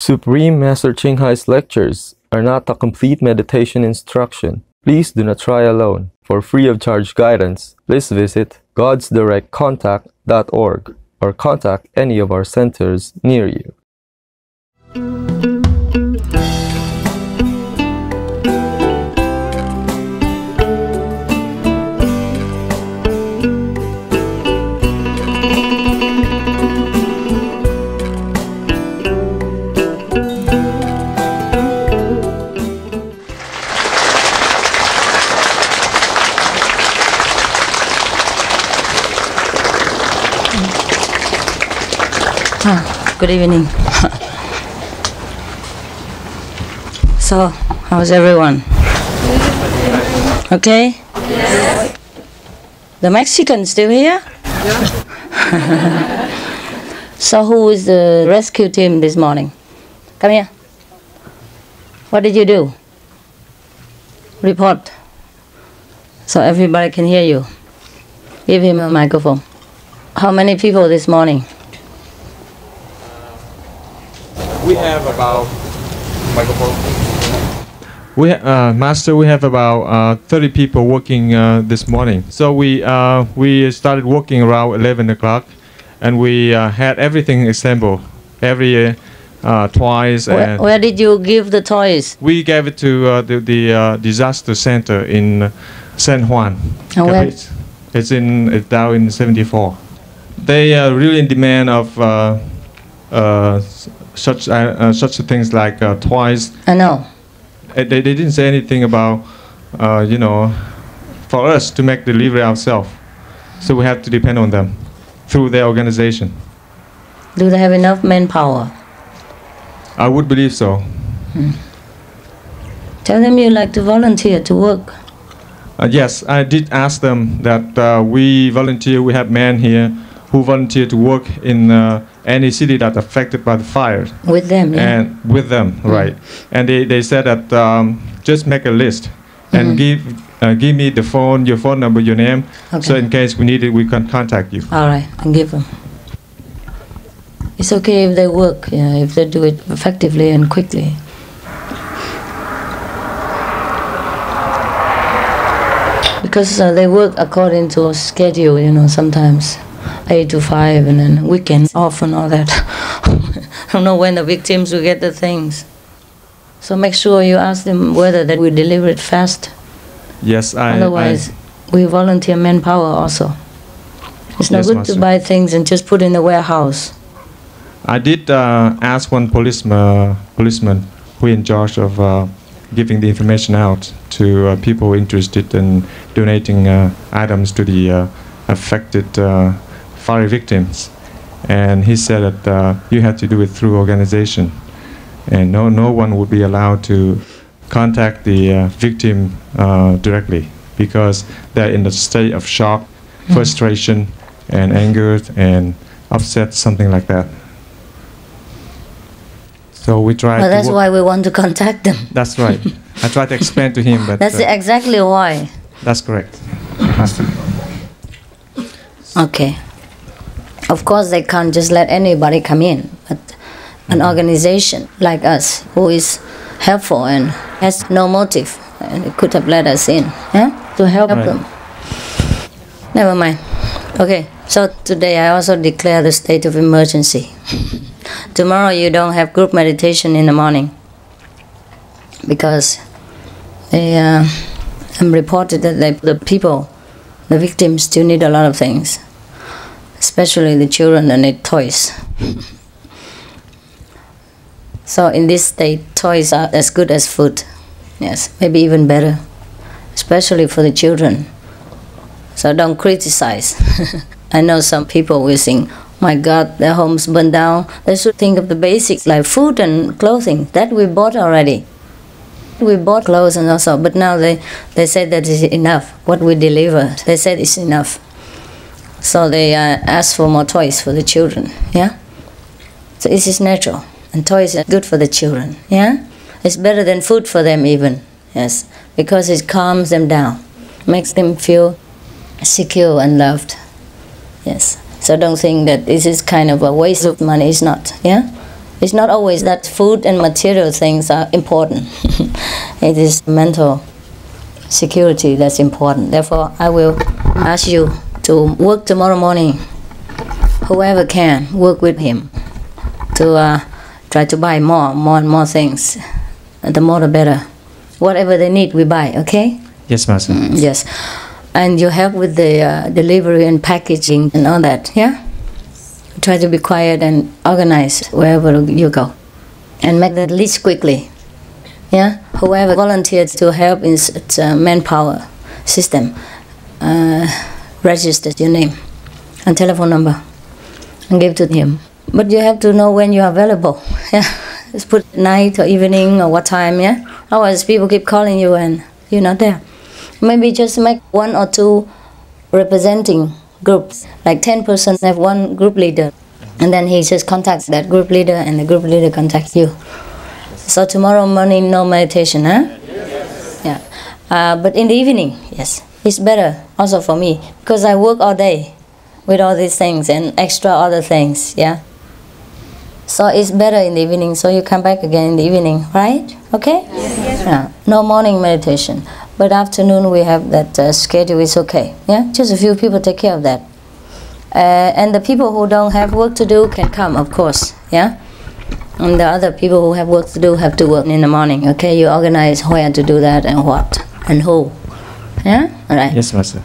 Supreme Master Ching Hai's lectures are not a complete meditation instruction. Please do not try alone. For free of charge guidance, please visit godsdirectcontact.org or contact any of our centers near you. Good evening. So, how's everyone? Okay? Yes. The Mexicans still here? Yeah. So, who is the rescue team this morning? Come here. What did you do? Report. So everybody can hear you. Give him a microphone. How many people this morning? We have about Master. We have about 30 people working this morning. So we started working around 11 o'clock, and we had everything assembled, every toys. Where did you give the toys? We gave it to the disaster center in San Juan. It's down in 74. They are really in demand of such things like toys. I know. They didn't say anything about, for us to make delivery ourselves. So we have to depend on them through their organization. Do they have enough manpower? I would believe so. Tell them you like to volunteer to work. Yes, I did ask them that we volunteer. We have men here who volunteer to work in any city that's affected by the fire. With them, yeah. And with them, right. And they said that just make a list and give me the phone, your phone number, your name, so in case we need it, we can contact you. All right, and give them. It's okay if they work, if they do it effectively and quickly. Because they work according to a schedule, sometimes 8 to 5, and then weekends off and all that. I don't know when the victims will get the things. So make sure you ask them whether that we deliver it fast. Yes, Otherwise, we volunteer manpower also. It's not good to buy things and just put in the warehouse. I did ask one policeman who in charge of giving the information out to people interested in donating items to the affected fire victims, and he said that you had to do it through organization, and no one would be allowed to contact the victim directly because they're in a state of shock, frustration, and anger and upset, something like that. So we try. Well, that's why we want to contact them. That's right. I tried to explain to him, but that's exactly why. That's correct. Okay. Of course, they can't just let anybody come in, but an organization like us who is helpful and has no motive, and it could have let us in, to help them. Never mind. Okay. So today I also declare the state of emergency. Tomorrow you don't have group meditation in the morning because I'm reported that the people, the victims, still need a lot of things, especially the children that need toys. So in this state, toys are as good as food. Yes, maybe even better, especially for the children. So don't criticize. I know some people will think, my God, their homes burned down. They should think of the basics like food and clothing. That we bought already. We bought clothes and also, but now they say that is enough. What we delivered, they said it's enough. So they ask for more toys for the children. Yeah. So this is natural, and toys are good for the children. Yeah. It's better than food for them even. Yes, because it calms them down, makes them feel secure and loved. Yes. So don't think that this is kind of a waste of money. It's not. Yeah. It's not always that food and material things are important. It is mental security that's important. Therefore, I will ask you to work tomorrow morning. Whoever can, work with him to try to buy more things. The more the better. Whatever they need, we buy, okay? Yes, Master. Yes. And you help with the delivery and packaging and all that, yeah? Try to be quiet and organized wherever you go. And make that list quickly, yeah? Whoever volunteered to help in such a manpower system, register your name and telephone number and give to him. But you have to know when you are available, yeah? Just put night or evening or what time, yeah? Otherwise people keep calling you and you're not there. Maybe just make 1 or 2 representing groups, like 10 persons have one group leader, and then he just contacts that group leader and the group leader contacts you. So tomorrow morning no meditation, huh? Yeah. But in the evening, yes, it's better also for me because I work all day with all these things and extra other things, yeah? So it's better in the evening, so you come back again in the evening, right? Okay? Yes. Yeah. No morning meditation. But afternoon we have that schedule, it's okay. Yeah, just a few people take care of that. And the people who don't have work to do can come, of course. Yeah, and the other people who have work to do have to work in the morning. Okay, you organize where to do that and what and who. Yeah, all right. Yes, Master.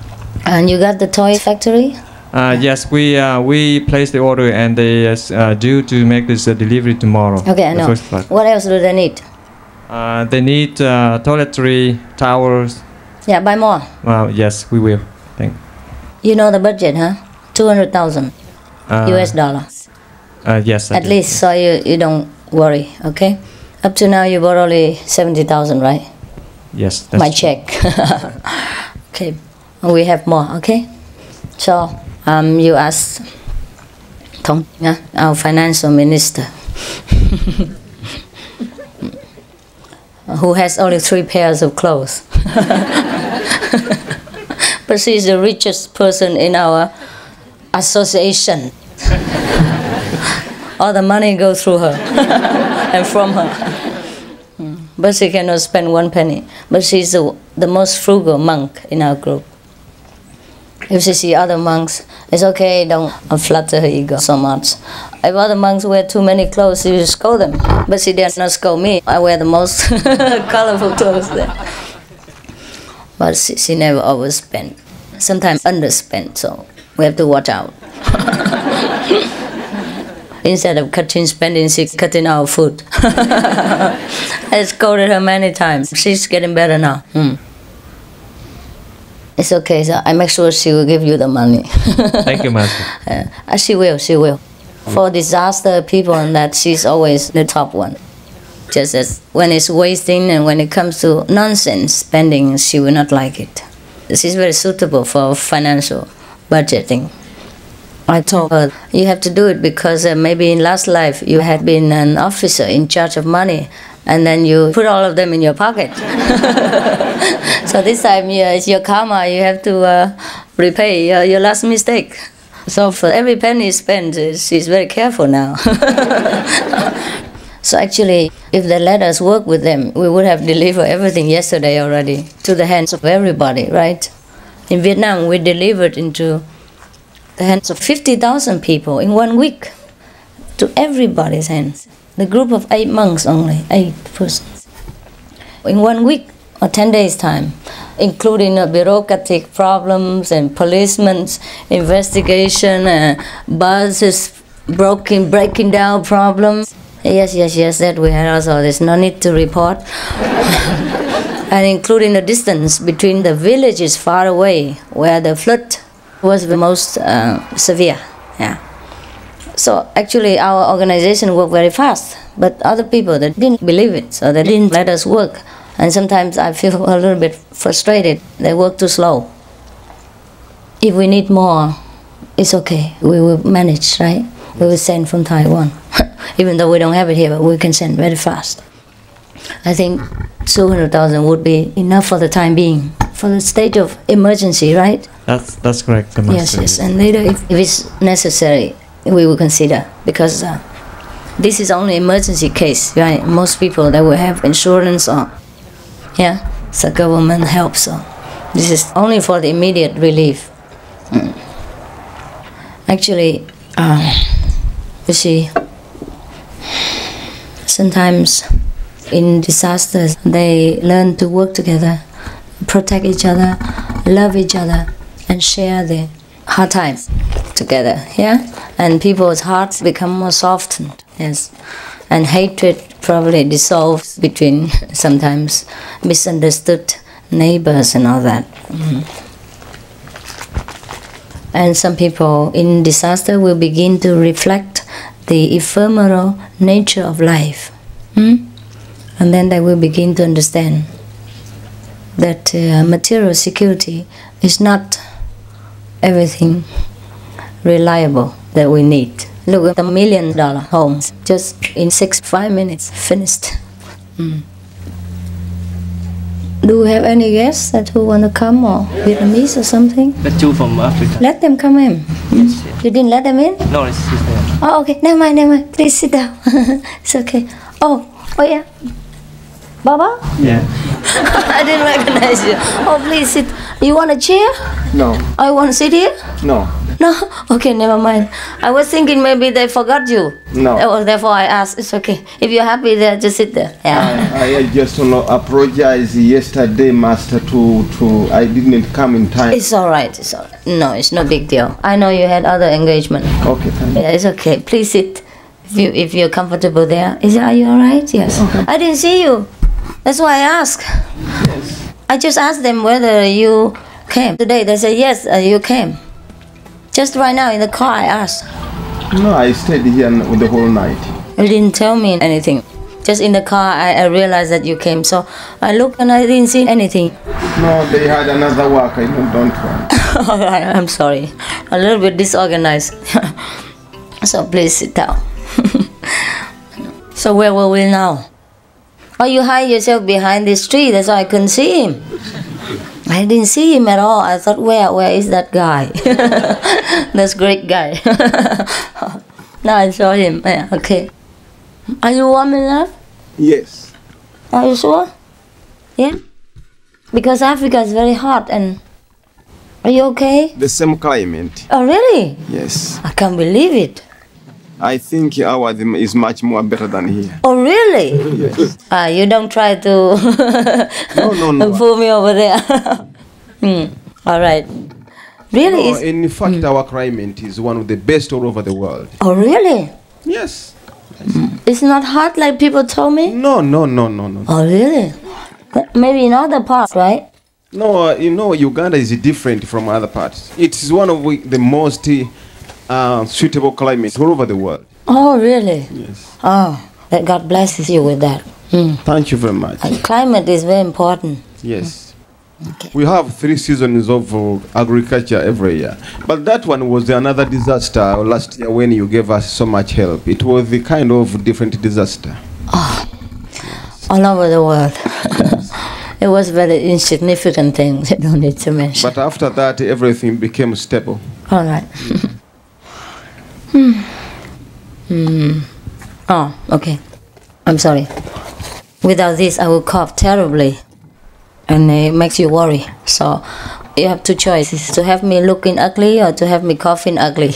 And you got the toy factory? Yes, we placed the order and they due to make this delivery tomorrow. Okay, I know. What else do they need? They need toiletry, towels. Yeah, buy more. Yes, we will. Thank. You know the budget, huh? 200,000 US dollars. Yes. At least, so you don't worry. Okay. Up to now, you bought only 70,000, right? Yes. That's my check. Okay. We have more. Okay. So you ask Thong, our financial minister. Who has only 3 pairs of clothes. But she's the richest person in our association. All the money goes through her and from her. But she cannot spend 1 penny. But she's the most frugal monk in our group. If she sees other monks, it's okay, don't flatter her ego so much. If other monks wear too many clothes, she will scold them. But she dare not scold me. I wear the most colorful clothes there. But she never overspent. Sometimes underspent, so we have to watch out. Instead of cutting spending, she's cutting our food. I scolded her many times. She's getting better now. It's okay, so I make sure she will give you the money. Thank you, Master. She will. For disaster people and that, she's always the top one. Just as when it's wasting and when it comes to nonsense spending, she will not like it. She's very suitable for financial budgeting. I told her, you have to do it because maybe in last life you had been an officer in charge of money and then you put all of them in your pocket. So this time it's your karma, you have to repay your last mistake. So for every penny spent, she's very careful now. So actually, if they let us work with them, we would have delivered everything yesterday already to the hands of everybody, right? In Vietnam, we delivered into the hands of 50,000 people in 1 week, to everybody's hands. The group of 8 monks only, 8 persons. In 1 week or 10 days' time, including bureaucratic problems and policemen's investigation, buses breaking down problems. Yes, that we had also. There's no need to report. And including the distance between the villages far away, where the flood was the most severe. Yeah. So actually our organization worked very fast, but other people that didn't believe it, so they didn't let us work. And sometimes I feel a little bit frustrated. They work too slow. If we need more, it's okay. We will manage, right? We will send from Taiwan. Even though we don't have it here, but we can send very fast. I think 200,000 would be enough for the time being, for the state of emergency, right? That's correct, Master. Yes. And later, if it's necessary, we will consider, because This is only emergency case, right? Most people, they will have insurance or, so government helps. So this is only for the immediate relief. Actually, you see, sometimes in disasters, they learn to work together, protect each other, love each other, and share the hard times together, and people's hearts become more softened, and hatred probably dissolves between sometimes misunderstood neighbors and all that. And some people in disaster will begin to reflect the ephemeral nature of life, and then they will begin to understand that material security is not everything reliable that we need. Look at the $1 million homes, just in 5 minutes, finished. Do we have any guests that who want to come, or Vietnamese or something? The two from Africa. Let them come in. Yes. You didn't let them in? No, it's there. Oh, okay. Never mind. Please sit down. It's okay. Oh yeah. Baba? Yeah. I didn't recognize you. Oh, please sit. You want a chair? No. Oh, you want to sit here? No. No? Okay, never mind. I was thinking maybe they forgot you. No. Therefore I asked. It's okay. If you're happy there, just sit there. Yeah. I just want to apologize yesterday, Master, to I didn't come in time. It's all right. No, it's no big deal. I know you had other engagement. Okay, thank you. Yeah, it's okay. Please sit. If you're comfortable there. Are you all right? Yes. Okay. I didn't see you. That's why I asked. Yes. I just asked them whether you came today. They said yes, you came. Just right now in the car I asked. No, I stayed here the whole night. You didn't tell me anything. Just in the car I realized that you came. So I looked and I didn't see anything. No, they had another work. I don't want. Alright, I'm sorry. A little bit disorganized. So please sit down. So where were we now? Oh, you hide yourself behind this tree. That's why I couldn't see him. I didn't see him at all. I thought, where is that guy? That's great guy. Now I saw him. Yeah, okay. Are you warm enough? Yes. Are you sure? Yeah? Because Africa is very hot and... Are you okay? The same climate. Oh, really? Yes. I can't believe it. I think ours is much more better than here. Oh, really? Yes. You don't try to No. pull me over there. All right. Really? No, in fact, our climate is one of the best all over the world. Oh, really? Yes. It's not hot like people told me? No. Oh, really? Maybe in other parts, right? No, Uganda is different from other parts. It is one of the most suitable climates all over the world. Oh, really? Yes. Oh, that God blesses you with that. Thank you very much. Climate is very important. Yes. Okay. We have 3 seasons of agriculture every year. But that one was another disaster last year when you gave us so much help. It was the kind of different disaster. Oh, all over the world. It was very insignificant thing. I don't need to mention. But after that, everything became stable. All right. Oh, okay. I'm sorry. Without this, I will cough terribly. And it makes you worry. So you have 2 choices. To have me looking ugly or to have me coughing ugly.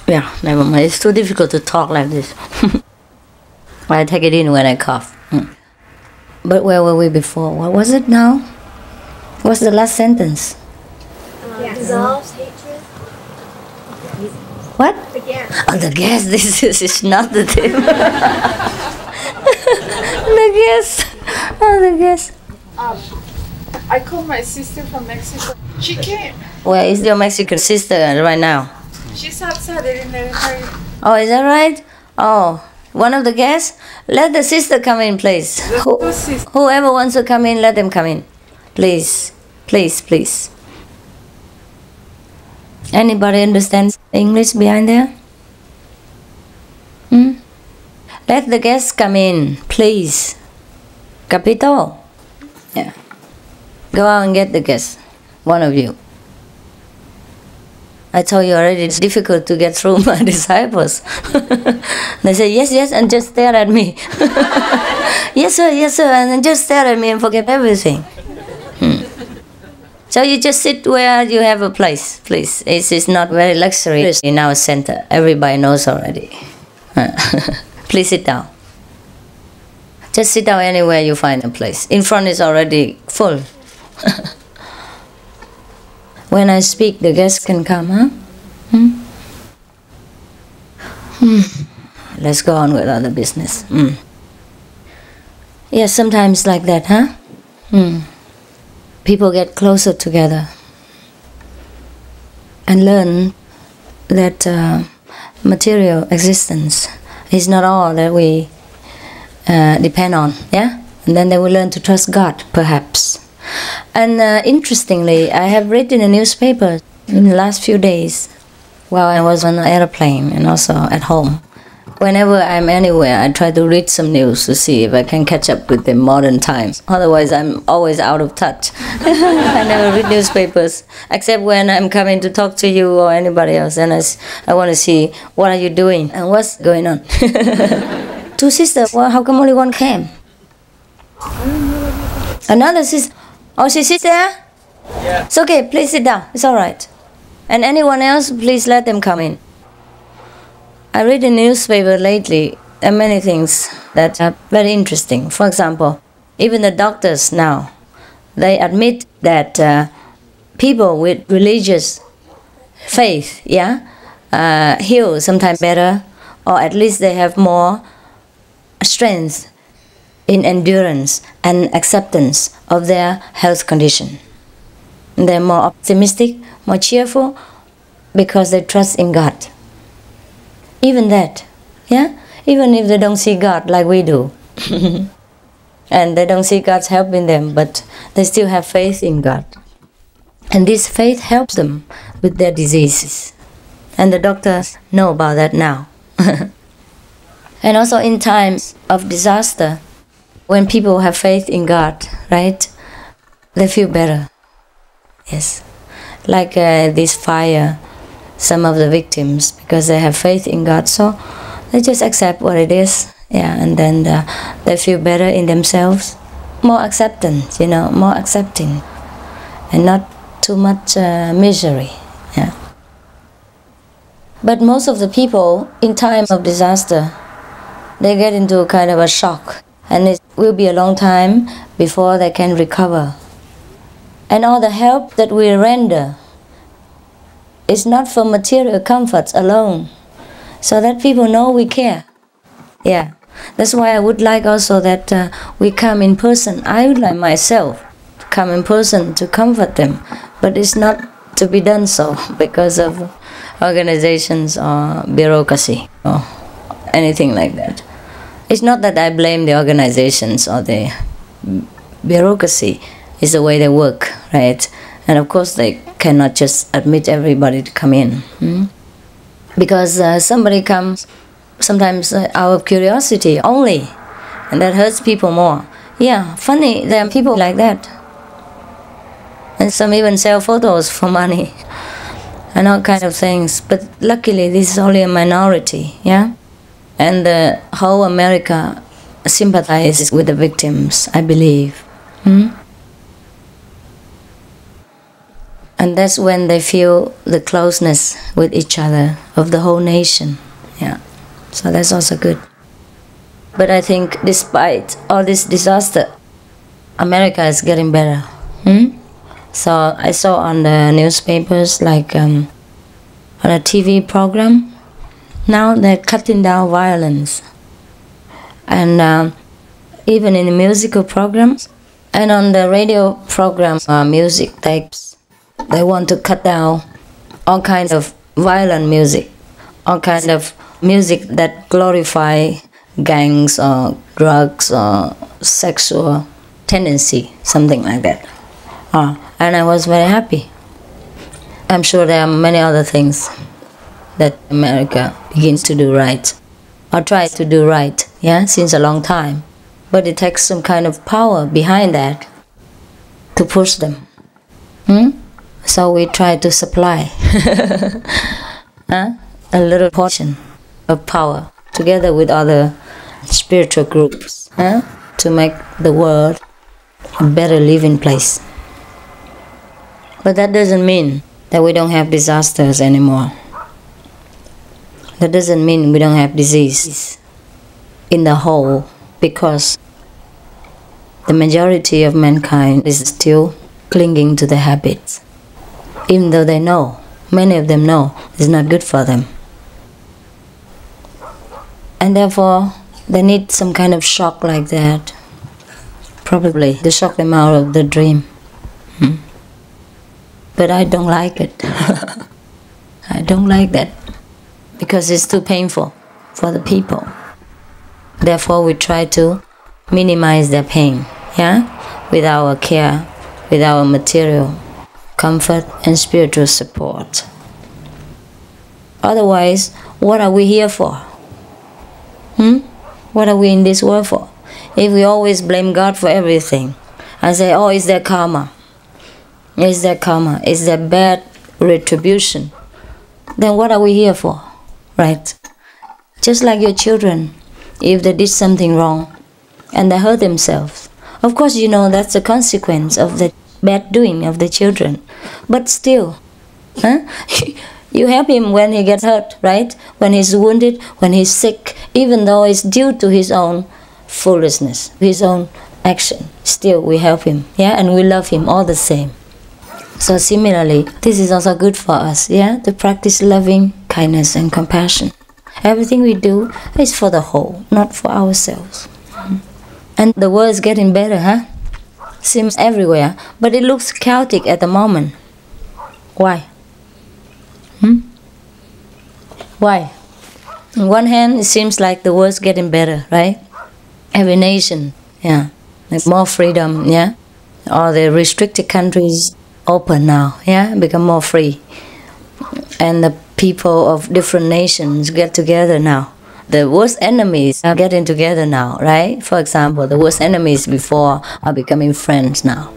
Yeah, never mind. It's too difficult to talk like this. I take it in when I cough. But where were we before? What was it now? What's the last sentence? Dissolves hatred. What? The gas. Oh, the gas. This is not the tip. The gas. Oh, the gas. I called my sister from Mexico. She came. Where is your Mexican sister right now? She's outside. They didn't let her. Oh, is that right? Oh, one of the guests? Let the sister come in, please. Whoever wants to come in, let them come in. Please. Please. Anybody understands English behind there? Let the guests come in, please. Capito? Yeah. Go out and get the guests. One of you. I told you already, it's difficult to get through my disciples. They say, yes, yes, and just stare at me. Yes, sir, and then just stare at me and forget everything. So you just sit where you have a place, please. It's not very luxurious in our center. Everybody knows already. Please sit down. Just sit down anywhere you find a place. In front is already full. When I speak, the guests can come, huh? Let's go on with other business. Yes, sometimes like that, huh? People get closer together and learn that material existence is not all that we depend on, yeah? And then they will learn to trust God, perhaps. And interestingly, I have read in the newspaper in the last few days while I was on an airplane and also at home. Whenever I'm anywhere, I try to read some news to see if I can catch up with the modern times. Otherwise, I'm always out of touch. I never read newspapers, except when I'm coming to talk to you or anybody else. And I want to see, what are you doing and what's going on? Two sisters, well, how come only one came? Another sister. Oh, she sits there? Yeah. It's okay, please sit down. It's all right. And anyone else, please let them come in. I read in the newspaper lately, there are many things that are very interesting. For example, even the doctors now, they admit that people with religious faith, heal sometimes better, or at least they have more strength in endurance and acceptance of their health condition. They're more optimistic, more cheerful, because they trust in God. Even that, even if they don't see God like we do. And they don't see God's help in them, but they still have faith in God. And this faith helps them with their diseases. And the doctors know about that now. And also in times of disaster, when people have faith in God, right, they feel better. Yes. Like this fire, some of the victims, because they have faith in God, so they just accept what it is, and then they feel better in themselves. More acceptance, more accepting, and not too much misery. But most of the people, in time of disaster, they get into a kind of a shock, and it will be a long time before they can recover. And all the help that we render is not for material comforts alone, so that people know we care. That's why I would like also that we come in person. I would like myself to come in person to comfort them, but it's not to be done so because of organizations or bureaucracy or anything like that. It's not that I blame the organizations or the bureaucracy. It's the way they work, right? And of course they cannot just admit everybody to come in. Because somebody comes sometimes out of curiosity only, and that hurts people more. Funny, there are people like that. And some even sell photos for money and all kinds of things. But luckily this is only a minority, And the whole America sympathizes with the victims, I believe. And that's when they feel the closeness with each other of the whole nation. So that's also good. But I think despite all this disaster, America is getting better. So I saw on the newspapers, like on a TV program, now they're cutting down violence. And even in the musical programs and on the radio program, music tapes, they want to cut down all kinds of violent music, all kinds of music that glorify gangs or drugs or sexual tendency, something like that. And I was very happy. I'm sure there are many other things that America begins to do right, or try to do right, since a long time. But it takes some kind of power behind that to push them. So we try to supply a little portion of power together with other spiritual groups to make the world a better living place. But that doesn't mean that we don't have disasters anymore. That doesn't mean we don't have disease in the whole, because the majority of mankind is still clinging to the habits, even though they know, many of them know, it's not good for them. And therefore, they need some kind of shock like that, probably to shock them out of the dream. But I don't like it. I don't like that, because it's too painful for the people. Therefore, we try to minimize their pain, with our care, with our material comfort and spiritual support. Otherwise, what are we here for? What are we in this world for? If we always blame God for everything and say, oh, it's their karma, it's their karma, it's their bad retribution, then what are we here for, right? Just like your children, if they did something wrong and they hurt themselves, of course you know that's the consequence of the bad doing of the children. But still, you help him when he gets hurt, right? When he's wounded, when he's sick, even though it's due to his own foolishness, his own action, still we help him, and we love him all the same. So similarly, this is also good for us, to practice loving kindness and compassion. Everything we do is for the whole, not for ourselves. And the world is getting better, Seems everywhere, but it looks chaotic at the moment. Why? Why? On one hand, it seems like the world's getting better, right? Every nation, like more freedom, All the restricted countries open now, become more free. And the people of different nations get together now. The worst enemies are getting together now, right? For example, the worst enemies before are becoming friends now.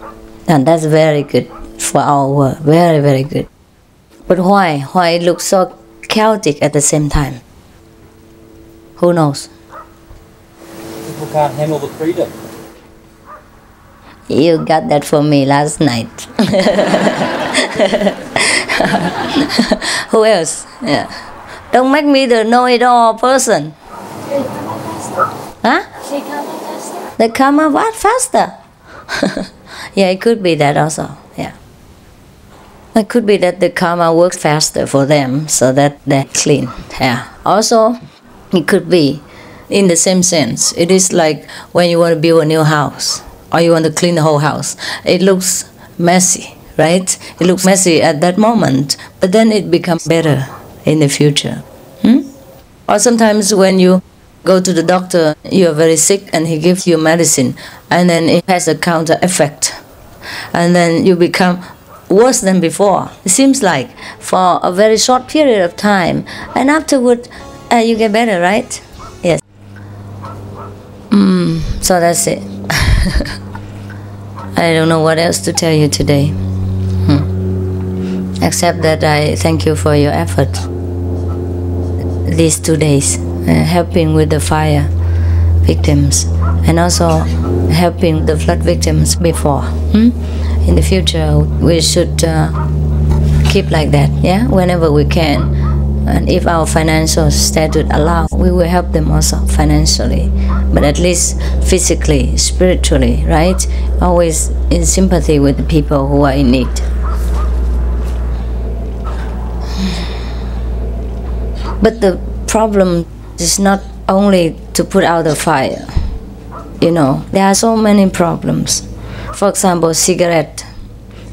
And that's very good for our world, very, very good. But why? Why it looks so chaotic at the same time? Who knows? People can't handle the freedom. You got that for me last night. Who else? Don't make me the know-it-all person. The karma what? Faster? It could be that also. It could be that the karma works faster for them so that they're clean. Also, it could be in the same sense. It is like when you want to build a new house or you want to clean the whole house. It looks messy, right? It looks messy at that moment, but then it becomes better in the future. Or sometimes when you go to the doctor, you are very sick and he gives you medicine and then it has a counter effect. And then you become worse than before. It seems like for a very short period of time, and afterward you get better, right? Yes. So that's it. I don't know what else to tell you today, except that I thank you for your effort these 2 days, helping with the fire victims and also helping the flood victims before. In the future, we should keep like that, whenever we can. And if our financial status allow, we will help them also financially, but at least physically, spiritually, right? Always in sympathy with the people who are in need. But the problem is not only to put out the fire. There are so many problems. For example, cigarette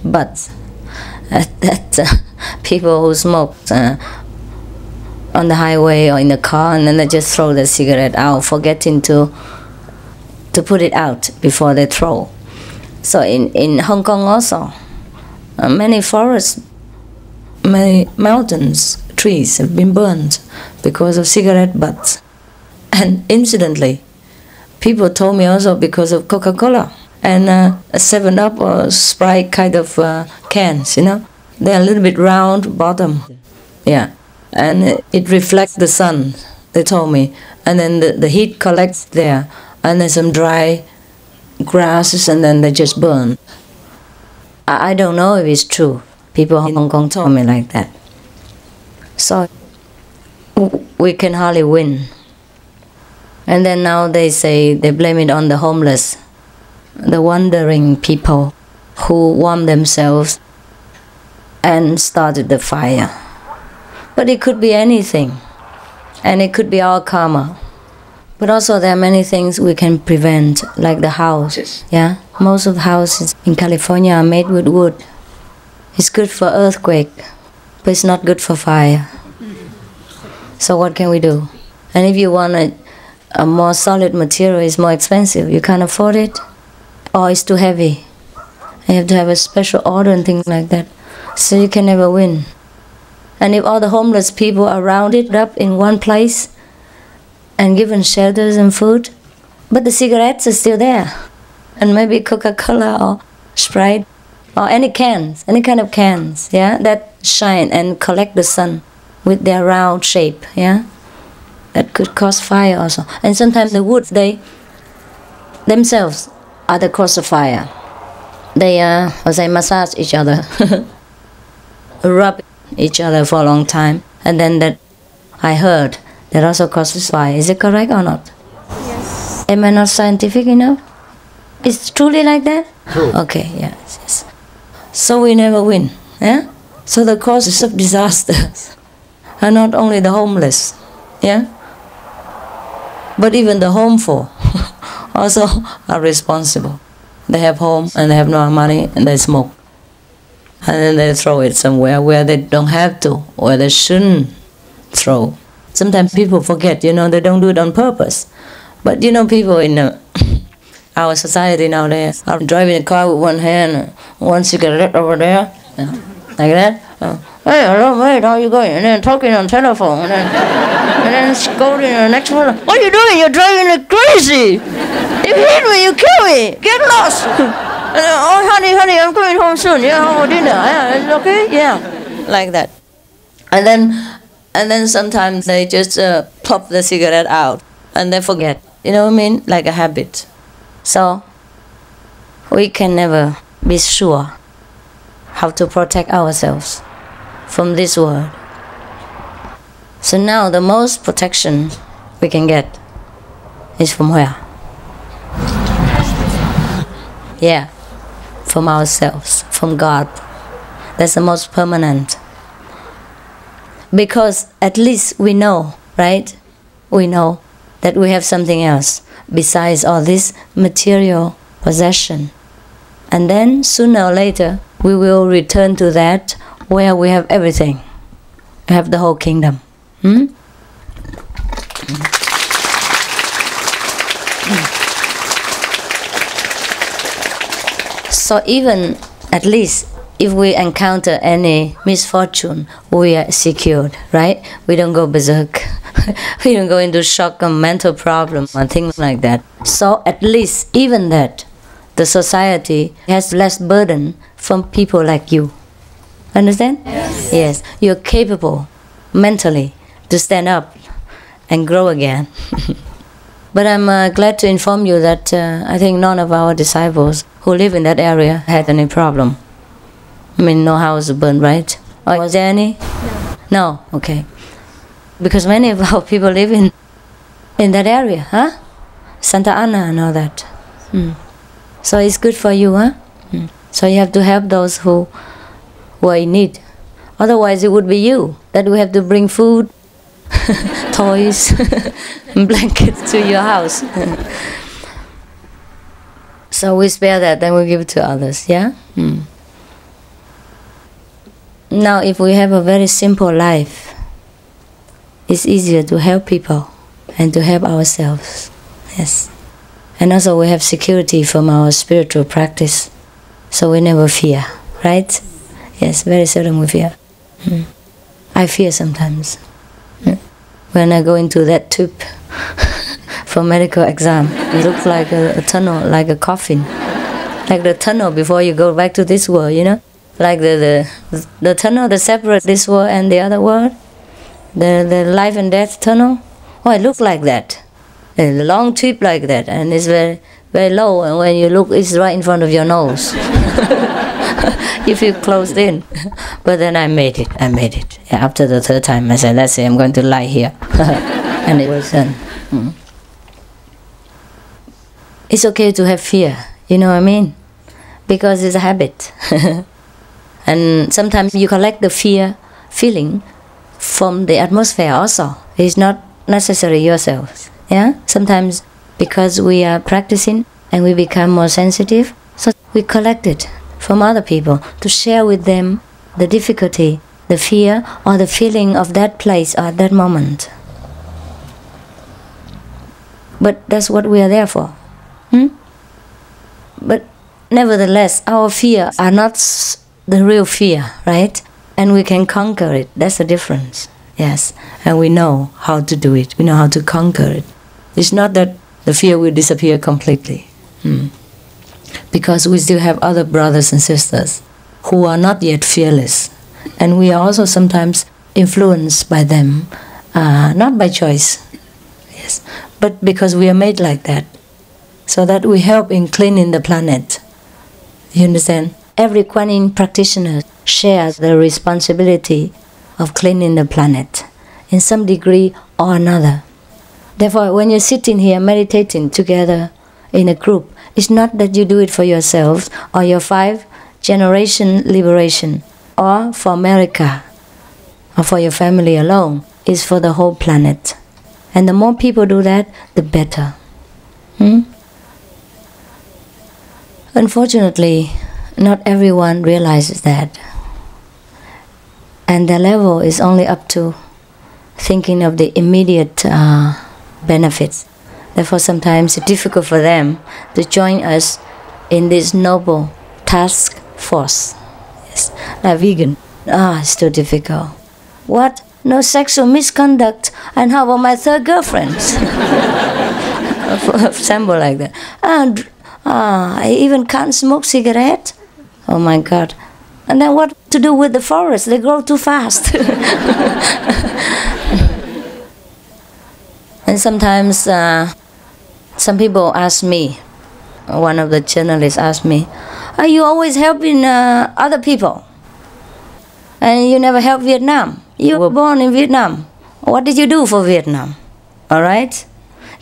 butts. People who smoke on the highway or in the car, and then they just throw the cigarette out, forgetting to put it out before they throw. So in Hong Kong also, many forests, many mountains, trees have been burned because of cigarette butts. And incidentally, people told me also because of Coca-Cola and a 7-Up or Sprite kind of cans, They're a little bit round bottom. Yeah. And it reflects the sun, they told me. And then the heat collects there. And there's some dry grasses and then they just burn. I don't know if it's true. People in Hong Kong told me like that. So we can hardly win. And then now they say, they blame it on the homeless, the wandering people who warm themselves and started the fire. But it could be anything, and it could be our karma. But also there are many things we can prevent, like the house. Yeah, most of the houses in California are made with wood. It's good for earthquake, but it's not good for fire. So what can we do? And if you want a more solid material, it's more expensive. You can't afford it, or it's too heavy. You have to have a special order and things like that. So you can never win. And if all the homeless people are rounded up in one place and given shelters and food, but the cigarettes are still there, and maybe Coca-Cola or Sprite or any cans, any kind of cans, yeah, that shine and collect the sun with their round shape, yeah, that could cause fire also. And sometimes the wood, they themselves are the cause of fire. They massage each other, rub each other for a long time, and then that I heard that also causes fire. Is it correct or not? Yes. Am I not scientific enough? It's truly like that? True. Okay, yes. So we never win, yeah? So the causes of disasters are not only the homeless, yeah? But even the homeful also are responsible. They have home and they have no money and they smoke. And then they throw it somewhere where they don't have to, where they shouldn't throw. Sometimes people forget, they don't do it on purpose. But people in our society nowadays are driving a car with one hand, one cigarette over there, like that. Hey, hello mate, how you going? And then talking on telephone, and then scolding the next one. What are you doing? You're driving like crazy. You hit me, you kill me. Get lost. And then, oh honey, I'm going home soon. Yeah, dinner. Yeah, it's okay. Yeah, like that. And then sometimes they just pop the cigarette out and they forget. You know what I mean? Like a habit. So we can never be sure how to protect ourselves from this world. So now the most protection we can get is from where? Yeah, from ourselves, from God. That's the most permanent. Because at least we know, right? We know that we have something else besides all this material possession. And then sooner or later we will return to that where we have everything. We have the whole kingdom. So even at least if we encounter any misfortune, we are secured, right? We don't go berserk. We don't go into shock or mental problem or things like that. So at least even that, the society has less burden from people like you. Understand? Yes. Yes. You're capable mentally to stand up and grow again. But I'm glad to inform you that I think none of our disciples who live in that area had any problem. I mean, no house burned, right? Or was there any? No. Okay. Because many of our people live in that area, huh? Santa Ana and all that. So it's good for you, huh? So you have to help those who are in need. Otherwise it would be you that we have to bring food, toys, and blankets to your house. So we spare that, then we give it to others, yeah? Now if we have a very simple life, it's easier to help people and to help ourselves. Yes. And also we have security from our spiritual practice, so we never fear, right? Yes, very seldom we fear. I fear sometimes. When I go into that tube for medical exam, it looks like a tunnel, like a coffin. Like the tunnel before you go back to this world, like the tunnel that separates this world and the other world, the life and death tunnel. Oh, it looks like that. A long tube like that, and it's very, very low, and when you look, it's right in front of your nose. You feel closed in. But then I made it. Yeah, after the third time, I said, let's say I'm going to lie here. And it was done. It's okay to have fear, you know what I mean? Because it's a habit. And sometimes you collect the fear feeling from the atmosphere also. It's not necessarily yourself. Yeah? Sometimes because we are practicing and we become more sensitive, so we collect it from other people to share with them the difficulty, the fear, or the feeling of that place or that moment. But that's what we are there for. But nevertheless, our fear are not the real fear, right? And we can conquer it. That's the difference. Yes. And we know how to do it. We know how to conquer it. It's not that the fear will disappear completely. Because we still have other brothers and sisters who are not yet fearless. And we are also sometimes influenced by them, not by choice, yes, but because we are made like that. So that we help in cleaning the planet. You understand? Every Kuan Yin practitioner shares the responsibility of cleaning the planet in some degree or another. Therefore, when you're sitting here meditating together in a group, it's not that you do it for yourselves or your 5-generation liberation or for America or for your family alone. It's for the whole planet. And the more people do that, the better. Unfortunately, not everyone realizes that. And their level is only up to thinking of the immediate benefits. Therefore, sometimes it's difficult for them to join us in this noble task force. Yes, like vegan. It's too difficult. What? No sexual misconduct? And how about my third girlfriend? For example like that. I even can't smoke cigarette. Oh my God. And then what to do with the forest? They grow too fast. And sometimes some people ask me, one of the journalists asked me, are you always helping other people? And you never help Vietnam. You were born in Vietnam. What did you do for Vietnam? All right?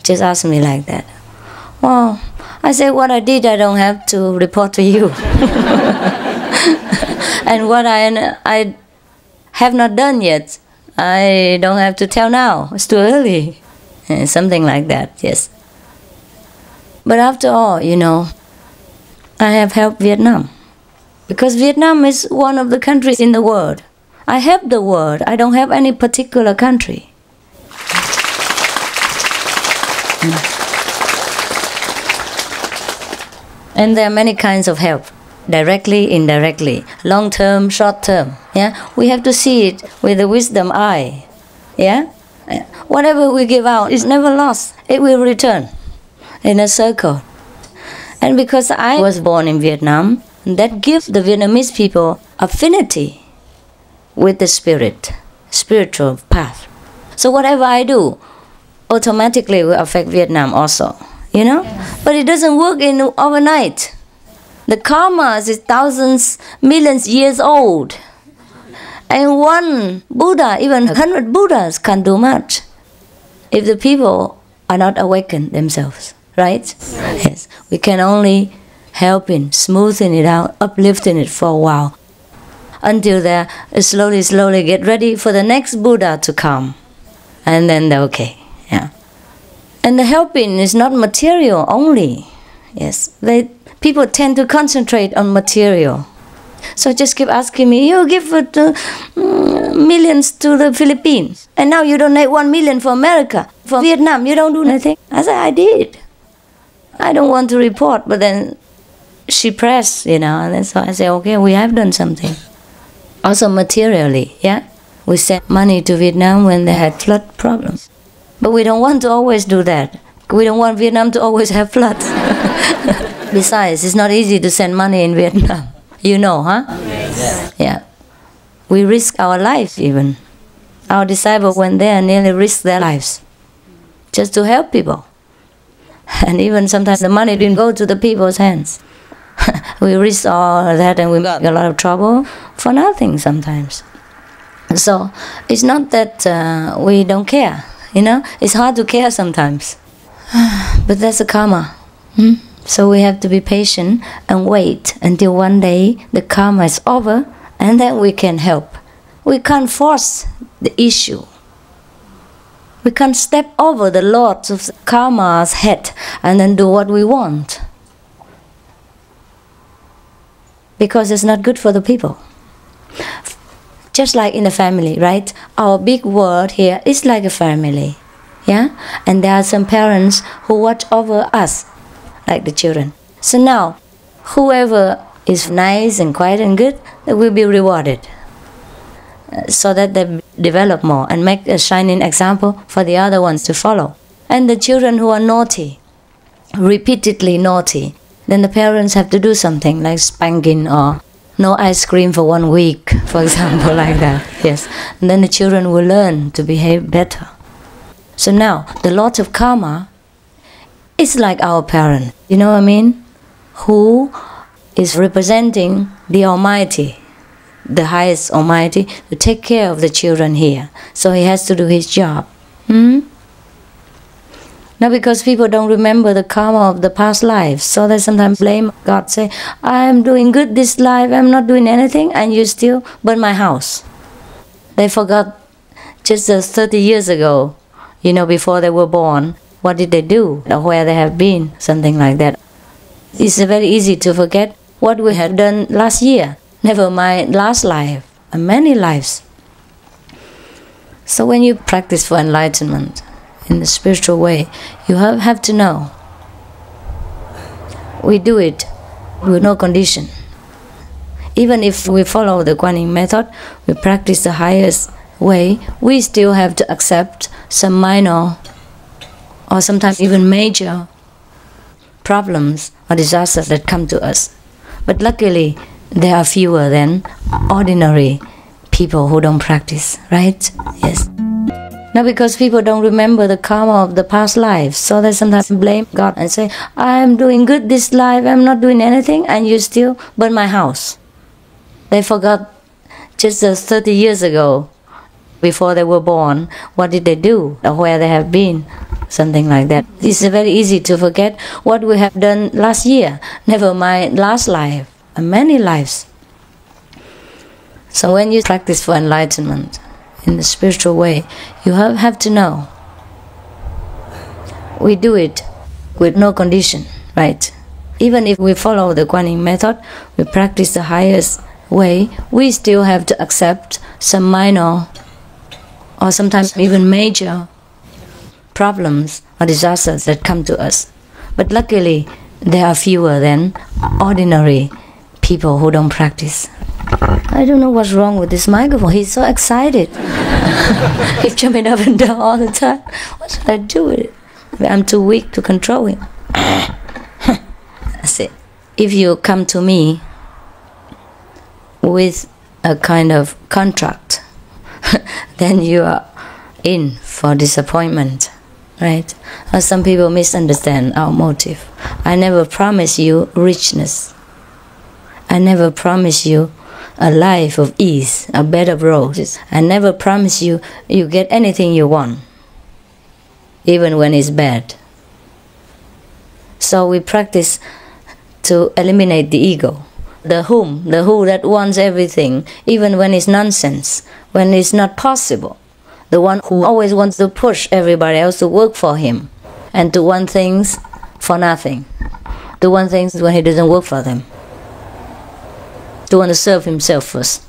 Just ask me like that. Well, I say what I did, I don't have to report to you. And what I have not done yet, I don't have to tell now. It's too early. Something like that, yes. But after all, you know, I have helped Vietnam. Because Vietnam is one of the countries in the world. I help the world. I don't help any particular country. And there are many kinds of help. Directly, indirectly, long term, short term. Yeah, we have to see it with the wisdom eye. Yeah, whatever we give out is never lost. It will return in a circle. And because I was born in Vietnam, that gives the Vietnamese people affinity with the spiritual path. So whatever I do, automatically will affect Vietnam also. You know, but it doesn't work in overnight. The karma is thousands, millions years old. And one Buddha, even 100 Buddhas can't do much if the people are not awakened themselves, right? Yes. We can only help in smoothing it out, uplifting it for a while, until they slowly get ready for the next Buddha to come. And then they're okay. Yeah. And the helping is not material only. Yes. People tend to concentrate on material. So just keep asking me, you give millions to the Philippines, and now you donate 1 million for America. For Vietnam, you don't do anything. I said, I did. I don't want to report, but then she pressed, you know, and then so I said, okay, we have done something. Also materially, yeah. We sent money to Vietnam when they had flood problems. But we don't want to always do that. We don't want Vietnam to always have floods. Besides, it's not easy to send money in Vietnam. You know, huh? Yeah. We risk our lives even. Our disciples went there and nearly risked their lives just to help people. And even sometimes the money didn't go to the people's hands. We risked all of that and we got a lot of trouble for nothing sometimes. So it's not that we don't care, you know. It's hard to care sometimes. But that's a karma. So we have to be patient and wait until one day the karma is over and then we can help. We can't force the issue. We can't step over the Lord of karma's head and then do what we want. Because it's not good for the people. Just like in a family, right? Our big world here is like a family. Yeah? And there are some parents who watch over us, like the children. So now, whoever is nice and quiet and good, they will be rewarded. So that they develop more and make a shining example for the other ones to follow. And the children who are naughty, repeatedly naughty, then the parents have to do something like spanking or no ice cream for 1 week, for example, like that. Yes. And then the children will learn to behave better. So now, the Lord of Karma is like our parent, you know what I mean? Who is representing the Almighty, the highest Almighty, to take care of the children here. So he has to do his job. Now because people don't remember the karma of the past lives, so they sometimes blame God, say, I am doing good this life, I'm not doing anything, and you still burn my house. They forgot just 30 years ago, you know, before they were born, what did they do, or where they have been, something like that. It's very easy to forget what we had done last year, never mind last life, and many lives. So when you practice for enlightenment, in the spiritual way, you have to know. We do it with no condition. Even if we follow the Kuan Yin method, we practice the highest way, we still have to accept some minor or sometimes even major problems or disasters that come to us. But luckily, there are fewer than ordinary people who don't practice, right? Yes. Now because people don't remember the karma of the past lives, so they sometimes blame God and say, I am doing good this life, I'm not doing anything, and you still burn my house. They forgot just 30 years ago, before they were born, what did they do, or where they have been, something like that. It's very easy to forget what we have done last year, never mind last life, and many lives. So when you practice for enlightenment, in the spiritual way, you have to know. We do it with no condition, right? Even if we follow the Kuan Yin method, we practice the highest way, we still have to accept some minor or sometimes even major problems or disasters that come to us. But luckily, there are fewer than ordinary people who don't practice. I don't know what's wrong with this microphone. He's so excited. He's jumping up and down all the time. What should I do with it? I'm too weak to control him. That's it. If you come to me with a kind of contract, then you are in for disappointment, right? Or some people misunderstand our motive. I never promise you richness. I never promise you a life of ease, a bed of roses. I never promise you get anything you want, even when it's bad. So we practice to eliminate the ego, the who that wants everything, even when it's nonsense, when it's not possible. The one who always wants to push everybody else to work for him and to want things for nothing, to want things when he doesn't work for them, to want to serve himself first,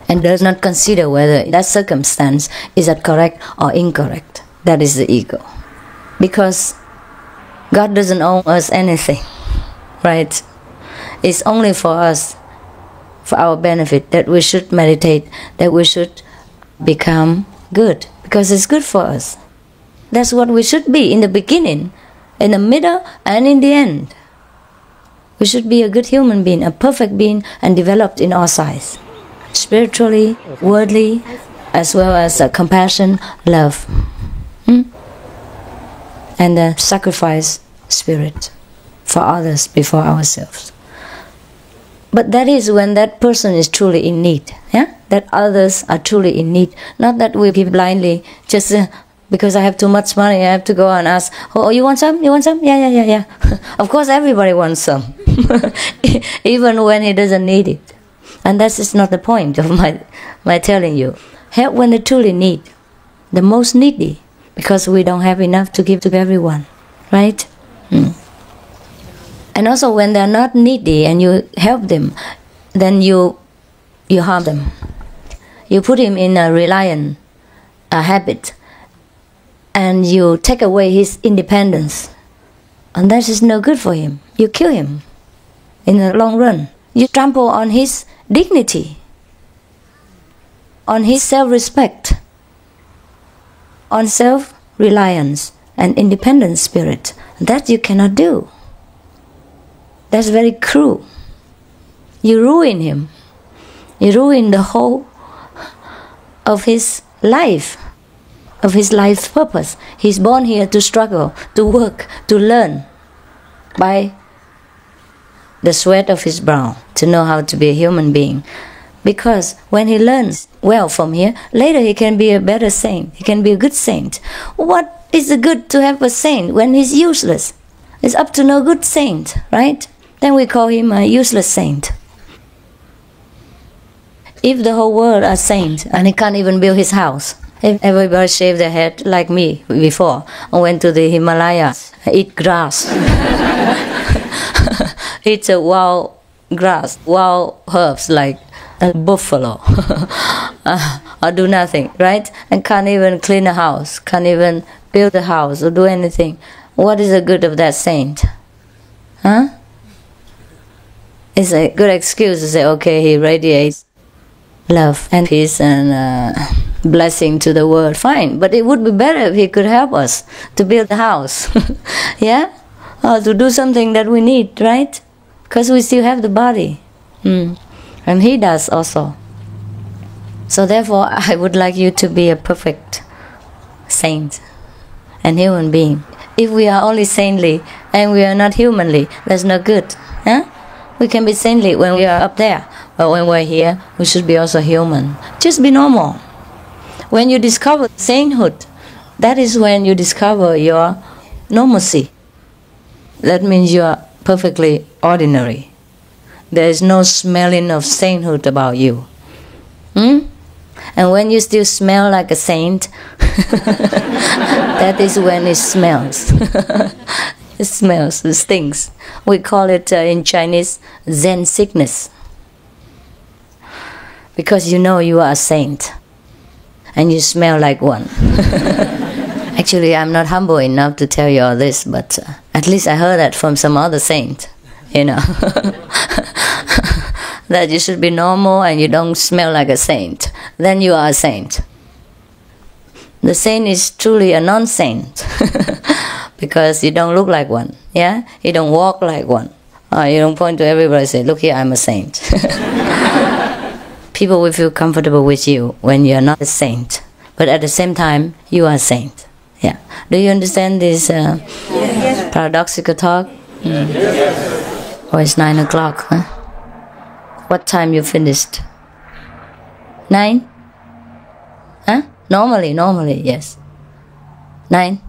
and does not consider whether that circumstance is that correct or incorrect. That is the ego. Because God doesn't owe us anything, right? It's only for us, for our benefit, that we should meditate, that we should become good, because it's good for us. That's what we should be in the beginning, in the middle, and in the end. We should be a good human being, a perfect being, and developed in all sides. Spiritually, worldly, as well as compassion, love. And the sacrifice spirit for others before ourselves. But that is when that person is truly in need. Yeah? That others are truly in need. Not that we give blindly, just because I have too much money, I have to go and ask, oh, you want some? You want some? Yeah. Of course, everybody wants some. Even when he doesn't need it. And that is not the point of my telling you. Help when they truly need. The most needy. Because we don't have enough to give to everyone. Right? And also when they're not needy and you help them, then you harm them. You put him in a reliant habit. And you take away his independence. And that is no good for him. You kill him in the long run. You trample on his dignity, on his self-respect, on self-reliance and independent spirit. That you cannot do. That's very cruel. You ruin him. You ruin the whole of his life, of his life's purpose. He's born here to struggle, to work, to learn by the sweat of his brow, to know how to be a human being. Because when he learns well from here, later he can be a better saint. He can be a good saint. What is the good to have a saint when he's useless? It's up to no good saint, right? Then we call him a useless saint. If the whole world are saints and he can't even build his house, if everybody shaved their head like me before, I went to the Himalayas, eat grass, eat a wild grass, wild herbs like a buffalo, or do nothing, right? And can't even clean a house, can't even build a house or do anything. What is the good of that saint? Huh? It's a good excuse to say, okay, he radiates love and peace and blessing to the world. Fine, but it would be better if he could help us to build a house. Yeah? Or to do something that we need, right? Because we still have the body. And he does also. So therefore, I would like you to be a perfect saint and human being. If we are only saintly and we are not humanly, that's no good. Huh? We can be saintly when we are up there, but when we're here, we should be also human. Just be normal. When you discover sainthood, that is when you discover your normalcy. That means you are perfectly ordinary. There is no smelling of sainthood about you. And when you still smell like a saint, that is when it smells. It smells, it stinks. We call it in Chinese Zen sickness. Because you know you are a saint. And you smell like one. Actually, I'm not humble enough to tell you all this, but at least I heard that from some other saint, you know. That you should be normal and you don't smell like a saint. Then you are a saint. The saint is truly a non-saint. Because you don't look like one, yeah? You don't walk like one. You don't point to everybody and say, look here, I'm a saint. People will feel comfortable with you when you're not a saint. But at the same time, you are a saint. Yeah. Do you understand this paradoxical talk? Oh, it's 9 o'clock, huh? What time you finished? 9? Huh? Normally, yes. 9?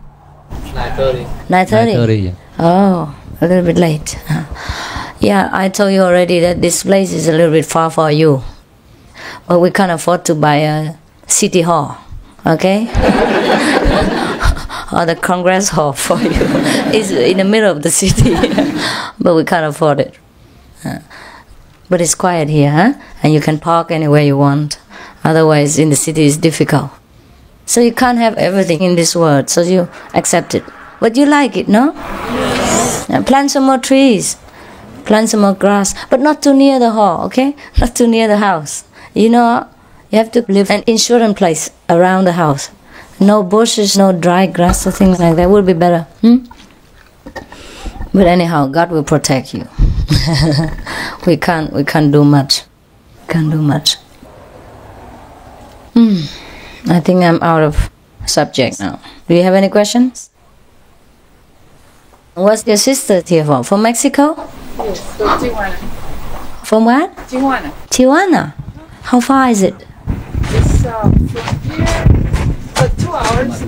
9:30. 9:30? 9:30, yeah. Oh, a little bit late. Yeah, I told you already that this place is a little bit far for you. But we can't afford to buy a city hall, okay? Or the Congress hall for you. It's in the middle of the city. But we can't afford it. But it's quiet here, huh? And you can park anywhere you want. Otherwise, in the city, it's difficult. So you can't have everything in this world, so you accept it. But you like it, no? Plant some more trees. Plant some more grass. But not too near the hall, okay? Not too near the house. You know, you have to live in an insurance place around the house. No bushes, no dry grass or things like that would be better. But anyhow, God will protect you. We can't do much. Can't do much. I think I'm out of subject now. Do you have any questions? What's your sister here for? From Mexico? Yes, from Tijuana. From what? Tijuana. Tijuana. How far is it? It's from here, 2 hours.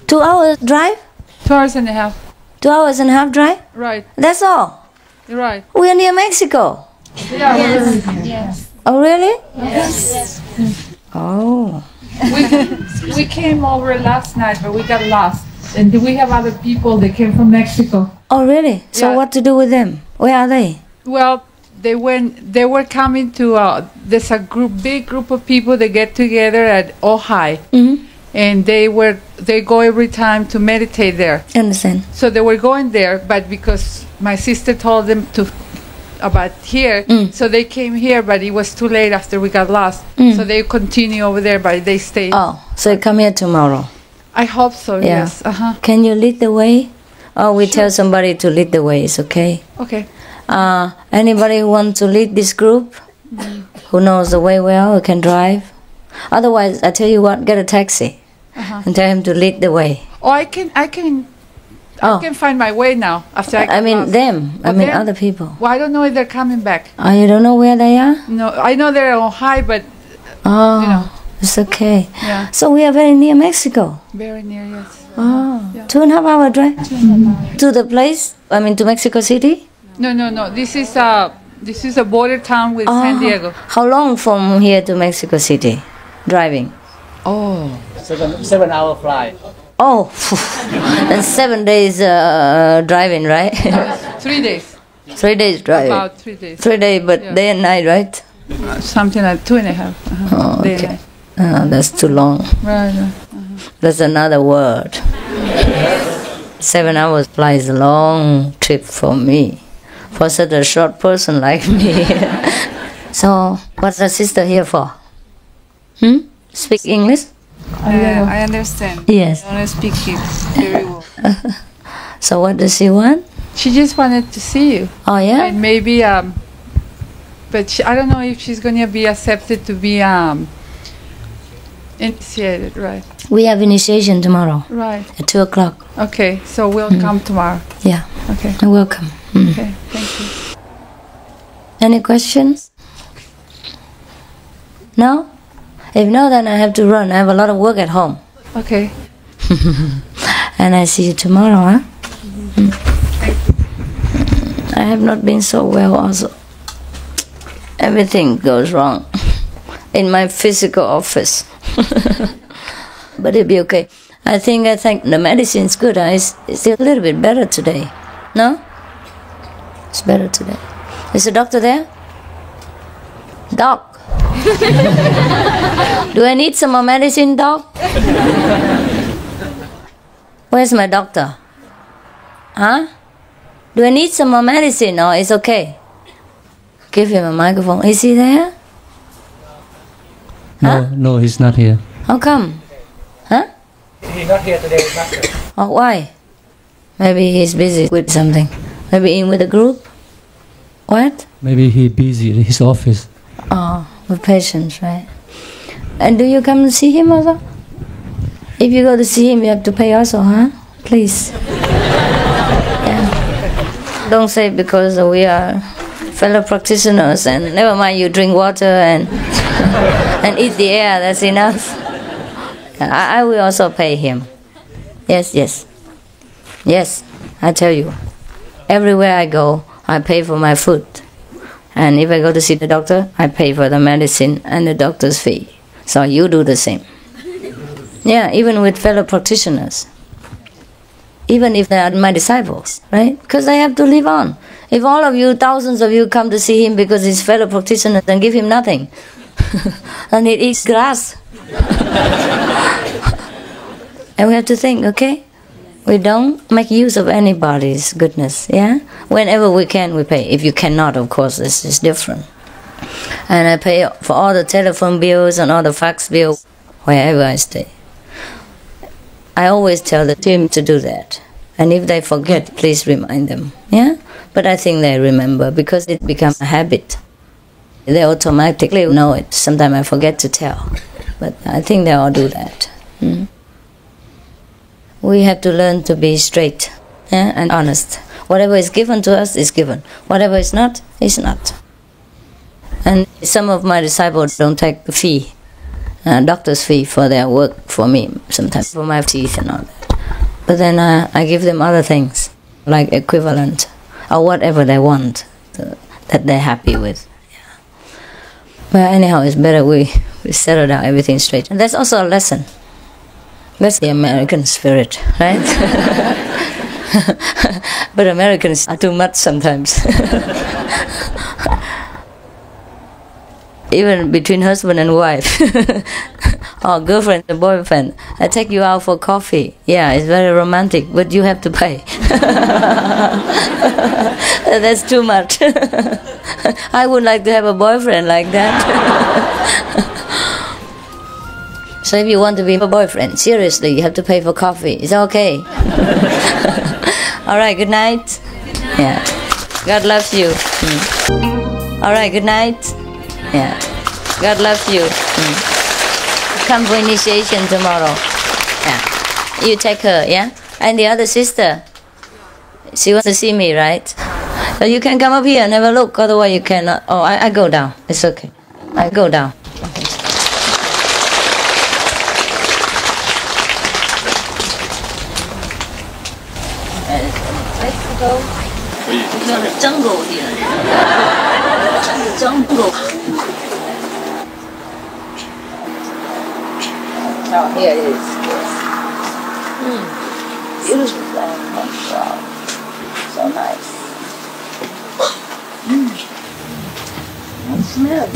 2 hours drive? 2 hours and a half. 2 hours and a half drive? Right, That's all? right. We are near Mexico. Yes. Oh, really? Yes. Oh. We came over last night, but we got lost. And we have other people that came from Mexico. Oh, really? So Yeah. what to do with them? Where are they? Well, they were coming to there's a big group of people that get together at Ojai, and they go every time to meditate there. Understand? So they were going there, but because my sister told them to about here, so they came here, but it was too late after we got lost. So they continue over there, but they stay. Oh, so you come here tomorrow. I hope so. Yeah. Yes. Can you lead the way? Or we tell somebody to lead the way, it's okay? Okay. Anybody who wants to lead this group, who knows the way well, who can drive? Otherwise, I tell you what, get a taxi and tell him to lead the way. Oh, I can find my way now after I. I mean lost. them. I Oh, mean them? other people. Well, I don't know if they're coming back. Oh, you don't know where they are? No, I know they're on high, but Oh, you know, it's okay. yeah, So we are very near Mexico. very near. Yes. Oh, Yeah. 2.5 hour drive to the place. I mean to Mexico City. No. This is a border town with San Diego. How long from here to Mexico City, driving? Oh, 7 hour flight. Oh, and 7 days driving, right? 3 days. 3 days driving. About 3 days. 3 days, but Yeah. day and night, right? Something like 2.5. Oh, Day and okay. night. That's too long. Right. That's another word. 7 hours flight is a long trip for me, for such a short person like me. So, what's the sister here for? Speak English? I understand. Yes. I don't speak it very well. So, what does she want? She just wanted to see you, Oh, yeah? and maybe but I don't know if she's gonna be accepted to be initiated. Right. We have initiation tomorrow Right. at 2 o'clock. Okay. So we'll come tomorrow. Yeah, Okay. you're welcome. Okay. Thank you. Any questions? No? If no, then I have to run. I have a lot of work at home. Okay. And I see you tomorrow, huh? I have not been so well also. Everything goes wrong in my physical office. But it'll be okay. I think the medicine's good. It's a little bit better today. No? It's better today. Is the doctor there? Doc. Do I need some more medicine, Doc? Where's my doctor? Huh? Do I need some more medicine or it's okay? Give him a microphone. Is he there? No, he's not here. How come? Huh? He's not here today, Master. Oh, why? Maybe he's busy with something. Maybe in with a group? What? Maybe he's busy in his office. Oh, with patients, right? And do you come to see him also? If you go to see him, you have to pay also, huh? Please. Yeah. Don't say because we are fellow practitioners and never mind you drink water and and eat the air, that's enough. I will also pay him. Yes. Yes, I tell you. Everywhere I go, I pay for my food. And if I go to see the doctor, I pay for the medicine and the doctor's fee. So you do the same. Yeah, even with fellow practitioners. Even if they are my disciples, right? Because they have to live on. If all of you, thousands of you come to see him because he's fellow practitioners, then give him nothing. And he eats grass. And we have to think, okay? We don't make use of anybody's goodness, yeah? Whenever we can, we pay. If you cannot, of course, this is different. And I pay for all the telephone bills and all the fax bills wherever I stay. I always tell the team to do that. And if they forget, please remind them, yeah? But I think they remember because it becomes a habit. They automatically know it. Sometimes I forget to tell. But I think they all do that. We have to learn to be straight and honest. Whatever is given to us is given. Whatever is not, is not. And some of my disciples don't take the fee, doctor's fee for their work for me, sometimes for my teeth and all that. But then I give them other things, like equivalent, or whatever they want, that they're happy with. Yeah. But anyhow, it's better we settle down everything straight. And that's also a lesson. That's the American spirit, right? But Americans are too much sometimes. Even between husband and wife, or girlfriend and boyfriend, I take you out for coffee. Yeah, it's very romantic, but you have to pay. That's too much. I would like to have a boyfriend like that. So if you want to be a boyfriend, seriously, you have to pay for coffee. It's okay. All right, good night. Yeah. God loves you. All right, good night. Yeah. God loves you. Come for initiation tomorrow. Yeah. You take her, yeah? And the other sister, she wants to see me, right? So you can come up here and have a look, otherwise you cannot. Oh, I go down. It's okay. I go down. Let's go. To the jungle here. Jungle. Oh, here it is. Beautiful land. Wow. So nice. It smells.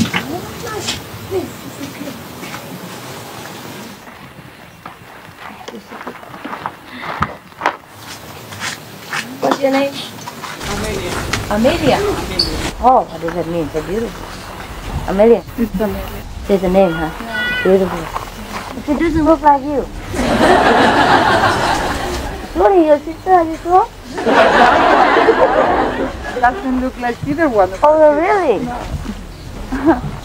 Nice. Yes, it's okay. What's your name? Amelia. Amelia? Oh, what does that mean? So beautiful. Amelia? It's Amelia. It's a name, huh? Yeah. Beautiful. It doesn't look like you. Sorry, your sister, are you sure? It doesn't look like either one. Oh, really? No.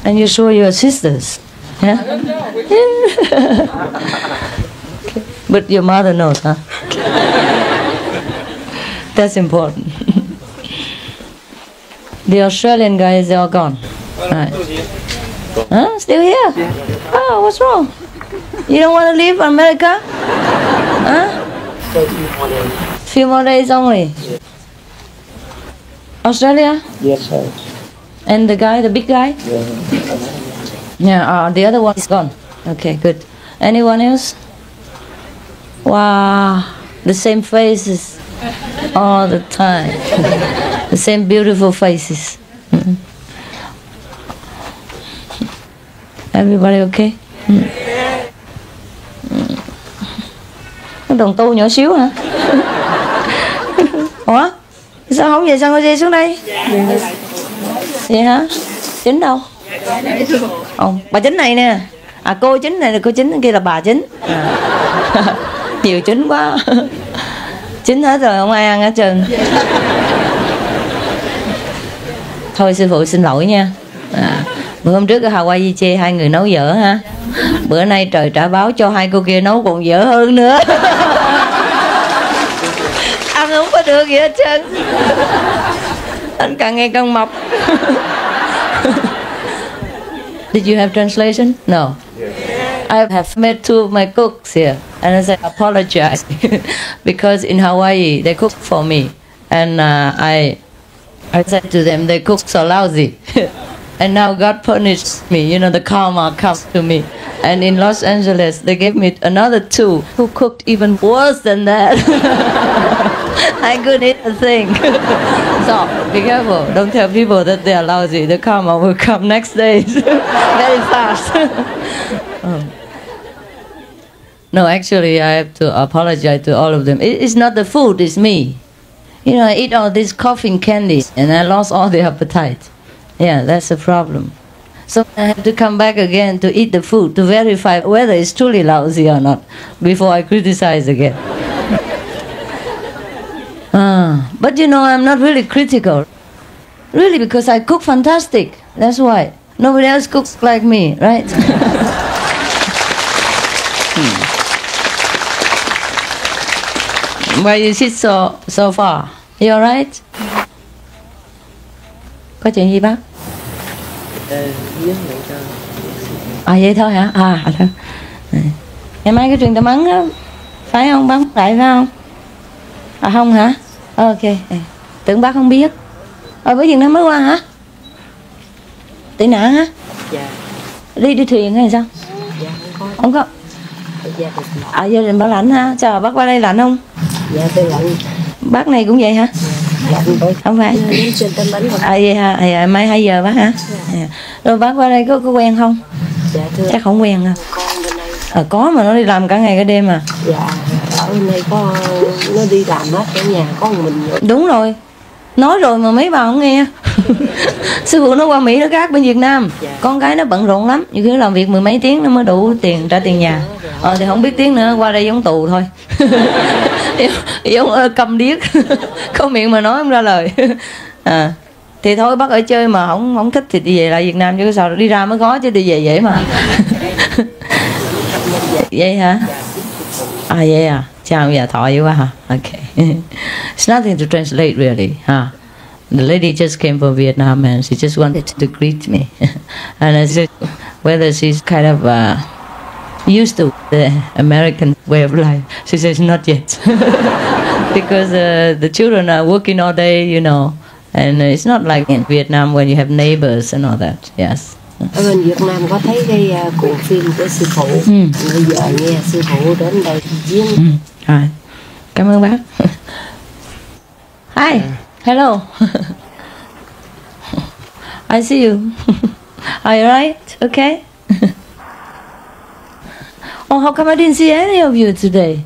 And you're sure you're sisters? Yeah? I don't know. Okay. But your mother knows, huh? That's important. The Australian guys, they're all gone. Right. Huh? Still here? Yeah. Oh, what's wrong? You don't want to leave America? Huh? Few more days only? Yeah. Australia? Yes, sir. And the guy, the big guy? Yeah, the other one is gone. Okay, good. Anyone else? Wow, the same faces all the time. The same beautiful faces. Everybody okay? Đồng tu nhỏ xíu hả? Ủa? Sao không về sao đi xuống đây? Vậy hả? Chính đâu? Ồ, bà Chính này nè. À, cô Chính này là cô Chính, kia là bà Chính. Nhiều Chính quá. Chính hết rồi, không ai ăn hết trơn. Thôi sư phụ xin lỗi nha. Bữa hôm trước ở Hawaii chê hai người nấu dở ha. Bữa nay trời trả báo cho hai cô kia nấu còn dở hơn nữa. Ăn không có được gì hết trơn. Anh càng ngày càng mập. Did you have translation? No. I have met two of my cooks here, and I said apologize because in Hawaii they cook for me, and I said to them they cook so lousy, and now God punished me. You know, the karma comes to me. And in Los Angeles they gave me another two who cooked even worse than that. I couldn't eat a thing. So be careful. Don't tell people that they are lousy. The karma will come next day very fast. No, actually, I have to apologize to all of them. It's not the food, it's me. You know, I eat all these coughing candies and I lost all the appetite. Yeah, that's a problem. So I have to come back again to eat the food to verify whether it's truly lousy or not before I criticize again. But you know, I'm not really critical. Really, because I cook fantastic. That's why. Nobody else cooks like me, right? Why you sit so far? You alright? Có chuyện gì bác? Vậy thôi hả? Thôi. Ngày mai cái truyền tâm ấn đó, phải không bác? Phải không? Không hả? Ok. Tưởng bác không biết. Ở Việt Nam mới qua hả? Tị nạn hả? Dạ. Đi thuyền hay sao? Dạ không có. Gia đình bác lạnh ha? Chào bác qua đây lạnh không? Dạ tôi lạnh. Bác này cũng vậy hả? Lạnh thôi. Không phải. Vậy hả? Mai 2 giờ bác hả? Dạ. Rồi bác qua đây có quen không? Dạ thưa. Chắc không quen hả? Con bên đây. Có mà nó đi làm cả ngày cả đêm à? Dạ. Ở bên đây có nó đi làm hết ở nhà có một mình. Đúng rồi. Nói rồi mà mấy bà không nghe. Sư phụ nó qua Mỹ nó gác bên Việt Nam. Con gái nó bận rộn lắm, nhiều khi làm việc 10 mấy tiếng nó mới đủ tiền trả tiền nhà. Thì không biết tiếng nữa, qua đây giống tù thôi. Giống câm điếc. Không miệng mà nói không ra lời. Thì thôi bác ở chơi mà không thích thì đi về lại Việt Nam chứ sao, đi ra mới có chứ đi về dễ mà. Vậy hả? Vậy à? Chào nhà thọ vậy quá hả? Okay. It's nothing to translate really. The lady just came from Vietnam and she just wanted to greet me. And I said whether she's kind of used to the American way of life. She says not yet. Because the children are working all day, you know. And it's not like in Vietnam when you have neighbors and all that. Yes. Ở bên Việt Nam có thấy cái cuộn phim của sư phụ. Bây giờ nghe sư phụ đến đây diễn. Rồi. Cảm ơn bác. Hi. Hello. I see you. Are you right? Okay. Oh, how come I didn't see any of you today?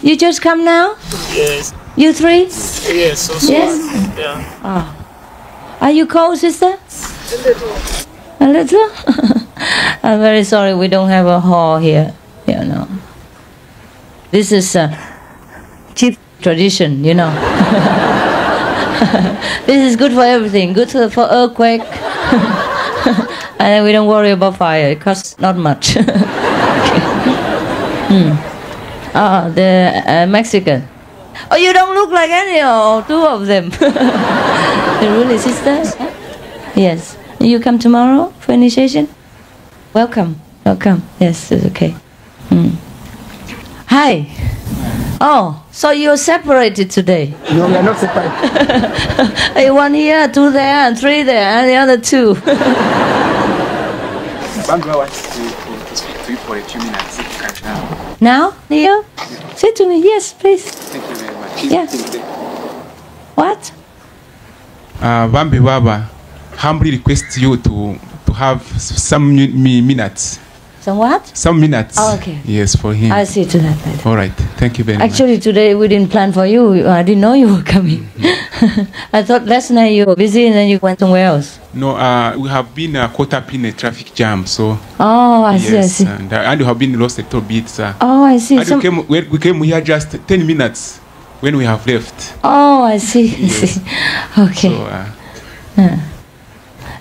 You just come now? Yes. You three? Yes. So yes. Yeah. Are you cold, sister? A little. A little? I'm very sorry we don't have a hall here. You know. This is a cheap tradition, you know. This is good for everything. Good for earthquake. And then we don't worry about fire. It costs not much. The Mexican. Oh, you don't look like any or two of them. They're really sisters? Yes. You come tomorrow for initiation? Welcome. Welcome. Yes, it's okay. Hi. Oh, so you're separated today? No, we are not separated. One here, 2 there, and 3 there, and the other 2. Bangla wants to speak to you for a few minutes. Now. Now? Here? Say to me, yes, please. Thank you very much. Yeah. What? Bambi Baba humbly requests you to have some minutes. Some what? Some minutes. Oh, okay. Yes, for him. I'll see to that later. All right. Thank you very much. Actually, today we didn't plan for you. I didn't know you were coming. I thought last night you were busy and then you went somewhere else. No, we have been caught up in a traffic jam, so. Oh, I see, yes, I see. And we have been lost a little bit, sir. Oh, I see. And we came here just 10 minutes when we have left. Oh, I see. I Yes. see. Okay. So,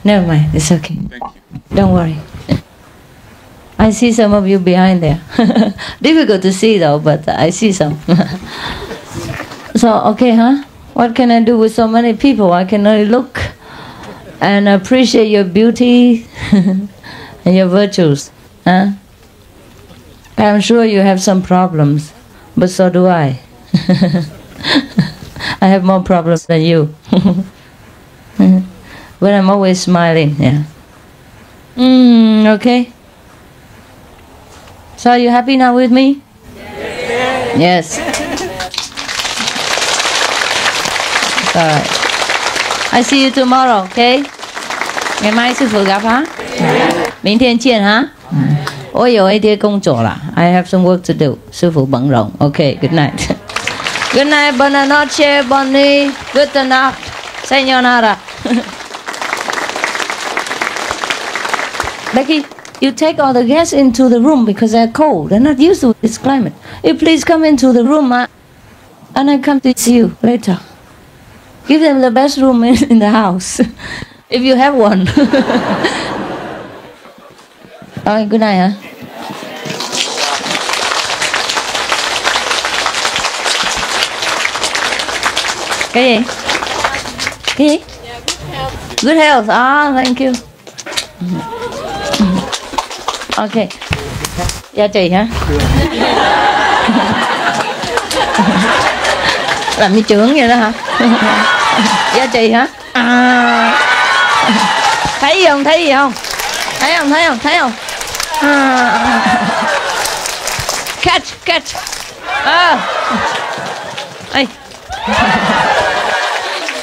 never mind. It's okay. thank you. Don't worry. I see some of you behind there. Difficult to see though, but I see some. So, okay, huh? What can I do with so many people? I can only look and appreciate your beauty and your virtues. Huh? I'm sure you have some problems, but so do I. I have more problems than you. But I'm always smiling, yeah. Okay. So are you happy now with me? Yes. All right. I see you tomorrow, okay? Ngày mai sư phụ gặp hả? 明天见 hả? 我有一些工作啦. I have some work to do. 师傅bận rộn. Okay, good night. Good night, buenas noches, Bonnie. Good night, señora. Becky, you take all the guests into the room because they're cold. They're not used to this climate. You please come into the room. I and I come to see you later. Give them the best room in the house, if you have one. Okay, good night, hả? Cái gì? Cái gì? Good health. Ah, thank you. Okay. Gia trì hả? Làm như trưởng vậy đó hả? Gia trì hả? À. Thấy gì không? Thấy gì không? Thấy không? Thấy không? Thấy không? À. Catch, catch. À. Ê.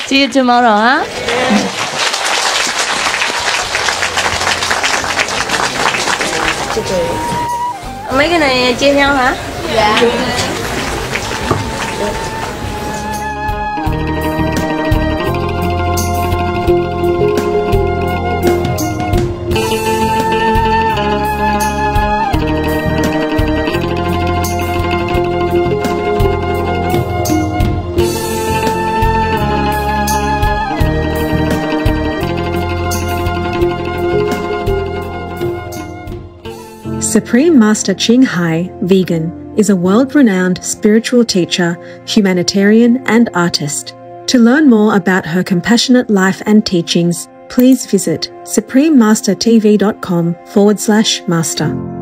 See you tomorrow, hả? Mấy cái này chia nhau hả? Dạ. Supreme Master Ching Hai, vegan, is a world-renowned spiritual teacher, humanitarian and artist. To learn more about her compassionate life and teachings, please visit suprememastertv.com/master.